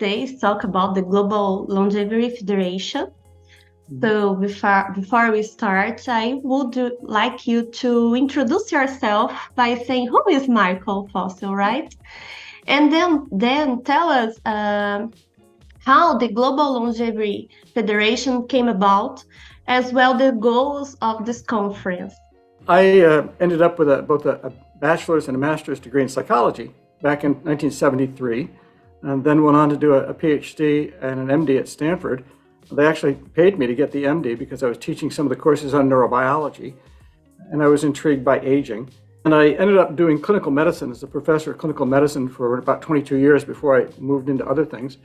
days talk about the Global Longevity Federation. So before we start, I would like you to introduce yourself by saying who is Michael Fossel, right? And then tell us how the Global Longevity Federation came about, as well the goals of this conference. I ended up with both a bachelor's and a master's degree in psychology back in 1973, and then went on to do a PhD and an MD at Stanford. They actually paid me to get the MD because I was teaching some of the courses on neurobiology, and I was intrigued by aging. And I ended up doing clinical medicine as a professor of clinical medicine for about 22 years before I moved into other things.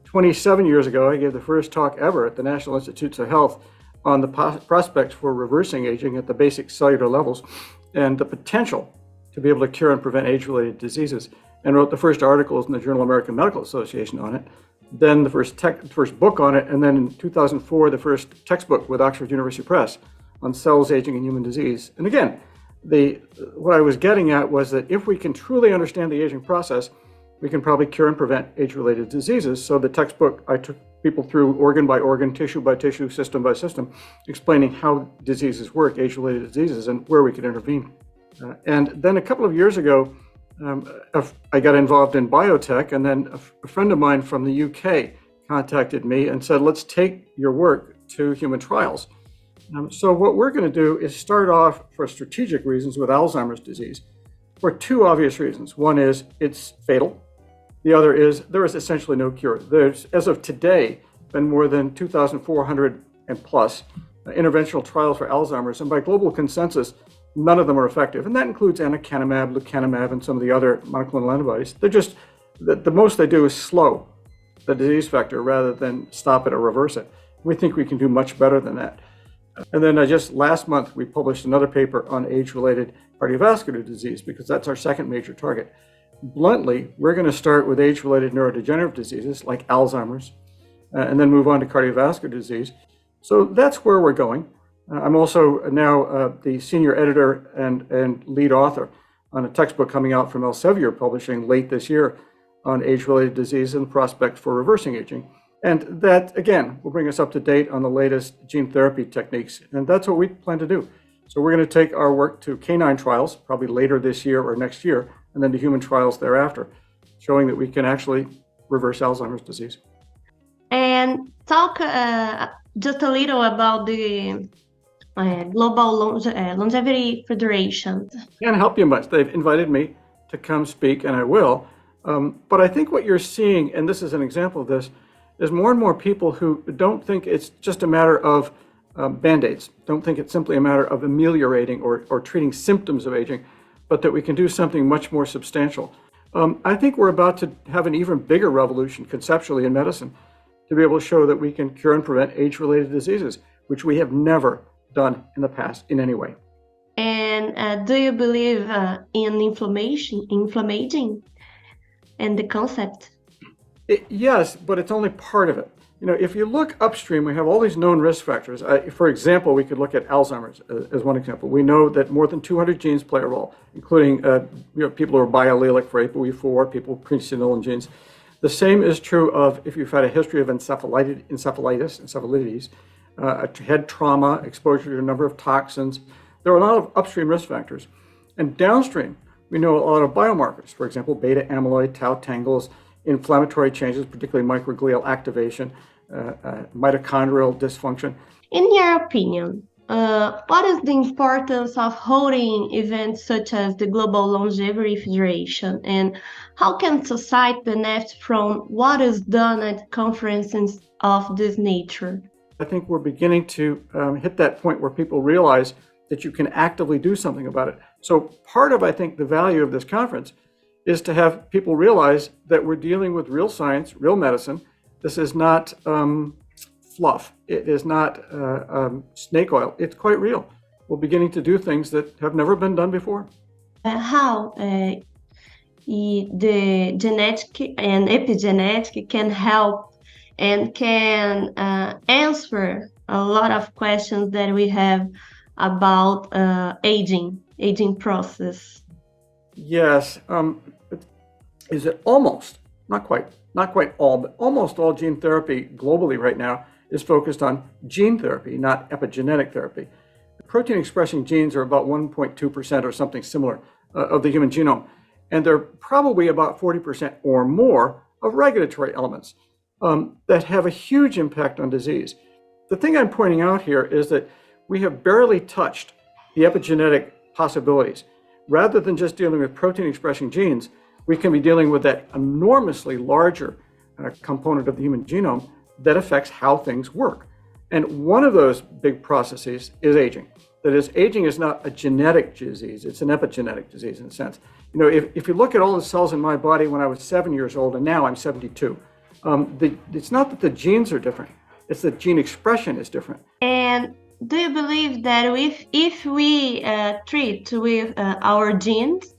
27 years ago, I gave the first talk ever at the National Institutes of Health on the prospects for reversing aging at the basic cellular levels and the potential to be able to cure and prevent age-related diseases, and wrote the first articles in the Journal of American Medical Association on it, then the first book on it, and then in 2004, the first textbook with Oxford University Press on cells, aging, and human disease. And again, what I was getting at was that if we can truly understand the aging process, we can probably cure and prevent age-related diseases. So the textbook, I took people through organ by organ, tissue by tissue, system by system, explaining how diseases work, age-related diseases, and where we could intervene. And then a couple of years ago, I got involved in biotech, and then a friend of mine from the UK contacted me and said, let's take your work to human trials. So what we're going to do is start off for strategic reasons with Alzheimer's disease for two obvious reasons. One is it's fatal. The other is there is essentially no cure. There's, as of today, been more than 2,400 and plus interventional trials for Alzheimer's, and by global consensus, none of them are effective. And that includes anakinumab, lecanemab, and some of the other monoclonal antibodies. They're just, the most they do is slow the disease vector rather than stop it or reverse it. We think we can do much better than that. And then just last month, we published another paper on age-related cardiovascular disease because that's our second major target. Bluntly, we're going to start with age-related neurodegenerative diseases like Alzheimer's, and then move on to cardiovascular disease. So that's where we're going. I'm also now the senior editor and lead author on a textbook coming out from Elsevier Publishing late this year on age-related disease and the prospect for reversing aging. And that, again, will bring us up to date on the latest gene therapy techniques. And that's what we plan to do. So we're going to take our work to canine trials, probably later this year or next year, and then to human trials thereafter, showing that we can actually reverse Alzheimer's disease. And talk just a little about the Global Longevity Federation. Can't help you much. They've invited me to come speak, and I will. But I think what you're seeing, and this is an example of this, is more and more people who don't think it's just a matter of Band-Aids, don't think it's simply a matter of ameliorating or treating symptoms of aging, but that we can do something much more substantial. I think we're about to have an even bigger revolution conceptually in medicine to be able to show that we can cure and prevent age-related diseases, which we have never done in the past in any way. And do you believe in inflammaging and the concept? Yes, but it's only part of it. You know, if you look upstream, we have all these known risk factors. For example, we could look at Alzheimer's as one example. We know that more than 200 genes play a role, including people who are biallelic for ApoE4, people with presenilin genes. The same is true of if you've had a history of encephalitis, head trauma, exposure to a number of toxins. There are a lot of upstream risk factors. And downstream, we know a lot of biomarkers, for example, beta amyloid, tau tangles, inflammatory changes, particularly microglial activation, mitochondrial dysfunction. In your opinion, what is the importance of holding events such as the Global Longevity Federation, and how can society benefit from what is done at conferences of this nature? I think we're beginning to hit that point where people realize that you can actively do something about it. So part of, I think, the value of this conference is to have people realize that we're dealing with real science, real medicine. This is not fluff. It is not snake oil. It's quite real. We're beginning to do things that have never been done before. How the genetic and epigenetic can help and can answer a lot of questions that we have about aging process. Yes. Is it almost, not quite not quite all, but almost all gene therapy globally right now is focused on gene therapy, not epigenetic therapy. Protein expressing genes are about 1.2% or something similar of the human genome. And they're probably about 40% or more of regulatory elements that have a huge impact on disease. The thing I'm pointing out here is that we have barely touched the epigenetic possibilities. Rather than just dealing with protein expressing genes, we can be dealing with that enormously larger component of the human genome that affects how things work. And one of those big processes is aging. That is, aging is not a genetic disease, it's an epigenetic disease in a sense. You know, if you look at all the cells in my body when I was 7 years old and now I'm 72, it's not that the genes are different, it's that gene expression is different. And do you believe that if we treat with our genes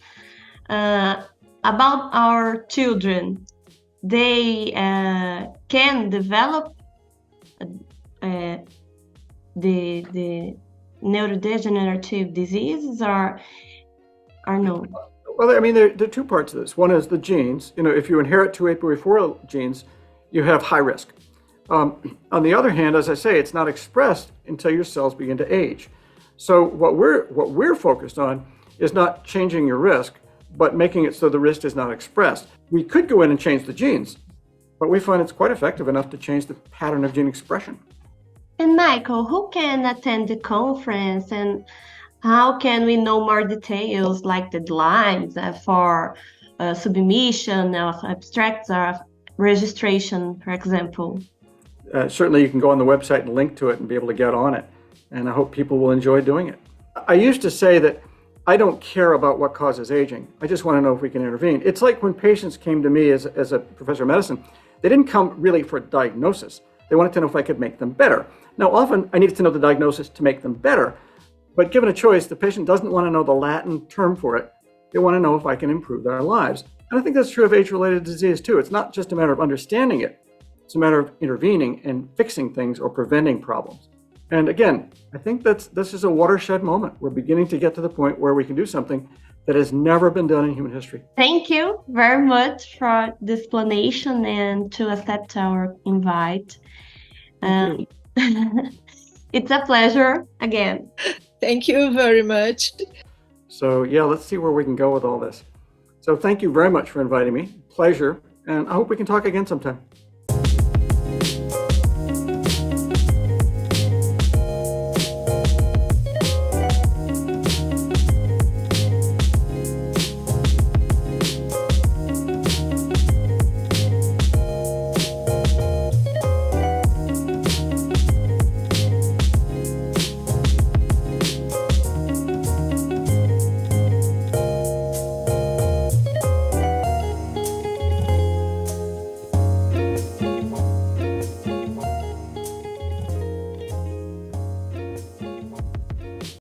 about our children, they can develop the neurodegenerative diseases or no? Well, I mean, there are two parts of this. One is the genes. You know, if you inherit two APOE4 genes, you have high risk. On the other hand, as I say, it's not expressed until your cells begin to age. So what we're focused on is not changing your risk, but making it so the risk is not expressed. We could go in and change the genes, but we find it's quite effective enough to change the pattern of gene expression. And Michael, who can attend the conference, and how can we know more details like deadlines for submission of abstracts or registration, for example? Certainly you can go on the website and link to it and be able to get on it. And I hope people will enjoy doing it. I used to say that I don't care about what causes aging. I just want to know if we can intervene. It's like when patients came to me as a professor of medicine, they didn't come really for diagnosis. They wanted to know if I could make them better. Now, often I needed to know the diagnosis to make them better, but given a choice, the patient doesn't want to know the Latin term for it. They want to know if I can improve their lives. And I think that's true of age-related disease too. It's not just a matter of understanding it. It's a matter of intervening and fixing things or preventing problems. And again, I think this is a watershed moment. We're beginning to get to the point where we can do something that has never been done in human history. Thank you very much for the explanation and to accept our invite. It's a pleasure again. Thank you very much. So yeah, let's see where we can go with all this. So thank you very much for inviting me. Pleasure. And I hope we can talk again sometime.